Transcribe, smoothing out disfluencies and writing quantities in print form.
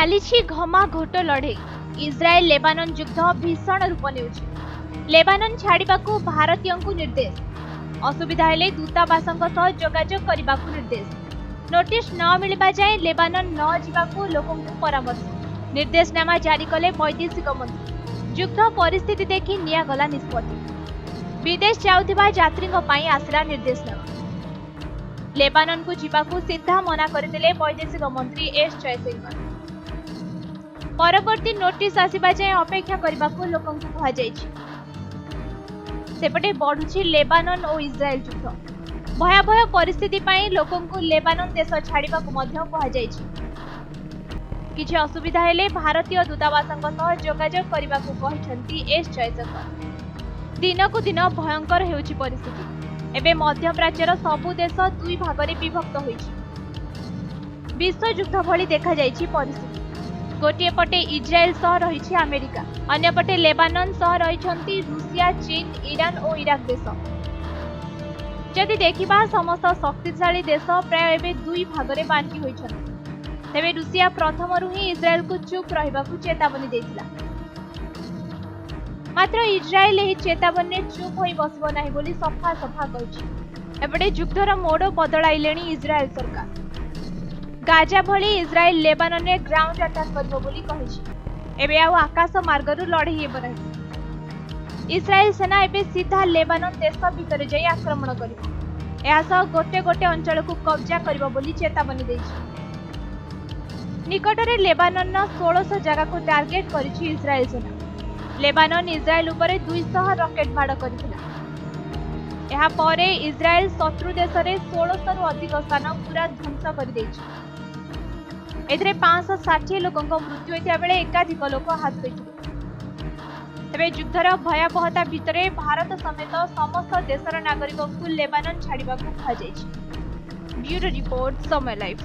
ଚାଲିଛି ଘମାଘୋଟ ଲଢ଼େଇ। ଇସ୍ରାଏଲ ଲେବାନନ ଯୁଦ୍ଧ ଭୀଷଣ ରୂପ ନେଉଛି। ଲେବାନନ ଛାଡ଼ିବାକୁ ଭାରତୀୟଙ୍କୁ ନିର୍ଦ୍ଦେଶ। ଅସୁବିଧା ହେଲେ ଦୂତାବାସଙ୍କ ସହ ଯୋଗାଯୋଗ କରିବାକୁ ନିର୍ଦ୍ଦେଶ। ନୋଟିସ୍ ନ ମିଳିବା ଯାଏଁ ଲେବାନନ ନ ଯିବାକୁ ଲୋକଙ୍କୁ ପରାମର୍ଶ। ନିର୍ଦ୍ଦେଶନାମା ଜାରି କଲେ ବୈଦେଶିକ ମନ୍ତ୍ରୀ। ଯୁଦ୍ଧ ପରିସ୍ଥିତି ଦେଖି ନିଆଗଲା ନିଷ୍ପତ୍ତି। ବିଦେଶ ଯାଉଥିବା ଯାତ୍ରୀଙ୍କ ପାଇଁ ଆସିଲା ନିର୍ଦ୍ଦେଶନାମା। ଲେବାନନକୁ ଯିବାକୁ ସିଧା ମନା କରିଦେଲେ ବୈଦେଶିକ ମନ୍ତ୍ରୀ ଏସ୍ ଜୟଶଙ୍କର। ପରବର୍ତ୍ତୀ ନୋଟିସ୍ ଆସିବା ଯାଏଁ ଅପେକ୍ଷା କରିବାକୁ ଲୋକଙ୍କୁ କୁହାଯାଇଛି। ସେପଟେ ବଢୁଛି ଲେବାନନ ଓ ଇସ୍ରାଏଲ ଯୁଦ୍ଧ। ଭୟାବହ ପରିସ୍ଥିତି ପାଇଁ ଲୋକଙ୍କୁ ଲେବାନନ ଦେଶ ଛାଡ଼ିବାକୁ ମଧ୍ୟ କୁହାଯାଇଛି। କିଛି ଅସୁବିଧା ହେଲେ ଭାରତୀୟ ଦୂତାବାସଙ୍କ ସହ ଯୋଗାଯୋଗ କରିବାକୁ କହିଛନ୍ତି ଏସ୍ ଜୟଶଙ୍କର। ଦିନକୁ ଦିନ ଭୟଙ୍କର ହେଉଛି ପରିସ୍ଥିତି। ଏବେ ମଧ୍ୟପ୍ରାଚ୍ୟର ସବୁ ଦେଶ ଦୁଇ ଭାଗରେ ବିଭକ୍ତ ହୋଇଛି। ବିଶ୍ୱଯୁଦ୍ଧ ଭଳି ଦେଖାଯାଇଛି ପରିସ୍ଥିତି। ଗୋଟିଏ ପଟେ ଇସ୍ରାଏଲ ସହ ରହିଛି ଆମେରିକା, ଅନ୍ୟପଟେ ଲେବାନନ ସହ ରହିଛନ୍ତି ରୁଷିଆ, ଚୀନ, ଇରାନ ଓ ଇରାକ ଦେଶ। ଯଦି ଦେଖିବା ସମସ୍ତ ଶକ୍ତିଶାଳୀ ଦେଶ ପ୍ରାୟ ଏବେ ଦୁଇ ଭାଗରେ ବାଣ୍ଟି ହୋଇଛନ୍ତି। ତେବେ ରୁଷିଆ ପ୍ରଥମରୁ ହିଁ ଇସ୍ରାଏଲକୁ ଚୁପ୍ ରହିବାକୁ ଚେତାବନୀ ଦେଇଥିଲା। ମାତ୍ର ଇସ୍ରାଏଲ ଏହି ଚେତାବନୀରେ ଚୁପ୍ ହୋଇ ବସିବ ନାହିଁ ବୋଲି ସଫା କହିଛି। ଏପଟେ ଯୁଦ୍ଧର ମୋଡ଼ ବଦଳାଇଲେଣି ଇସ୍ରାଏଲ ସରକାର। ଗାଜା ଭଳି ଇସ୍ରାଏଲ ଲେବାନନରେ ଗ୍ରାଉଣ୍ଡ ଆଟାକ୍ କରିବ ବୋଲି କହିଛି। ଏବେ ଆଉ ଆକାଶ ମାର୍ଗରୁ ଲଢ଼େଇ ହେବ ନାହିଁ। ଇସ୍ରାଏଲ ସେନା ଏବେ ସିଧା ଲେବାନନ ଦେଶ ଭିତରେ ଯାଇ ଆକ୍ରମଣ କରିବ। ଏହା ସହ ଗୋଟେ ଗୋଟେ ଅଞ୍ଚଳକୁ କବ୍ଜା କରିବ ବୋଲି ଚେତାବନୀ ଦେଇଛି। ନିକଟରେ ଲେବାନନର 1600 ଜାଗାକୁ ଟାର୍ଗେଟ କରିଛି ଇସ୍ରାଏଲ ସେନା। ଲେବାନନ ଇସ୍ରାଏଲ ଉପରେ 200 ରକେଟ ମାଡ଼ କରିଥିଲା। ଏହା ପରେ ଇସ୍ରାଏଲ ଶତ୍ରୁ ଦେଶରେ 1600ରୁ ଅଧିକ ସ୍ଥାନ ପୁରା ଧ୍ୱଂସ କରିଦେଇଛି। ଏଥିରେ 560 ଲୋକଙ୍କ ମୃତ୍ୟୁ ହୋଇଥିବା ବେଳେ ଏକାଧିକ ଲୋକ ଆହତ ହୋଇଥିଲେ। ତେବେ ଯୁଦ୍ଧର ଭୟାବହତା ଭିତରେ ଭାରତ ସମେତ ସମସ୍ତ ଦେଶର ନାଗରିକଙ୍କୁ ଲେବାନନ ଛାଡ଼ିବାକୁ କୁହାଯାଇଛି। ବ୍ୟୁରୋ ରିପୋର୍ଟ, ସମୟ ଲାଇଭ୍।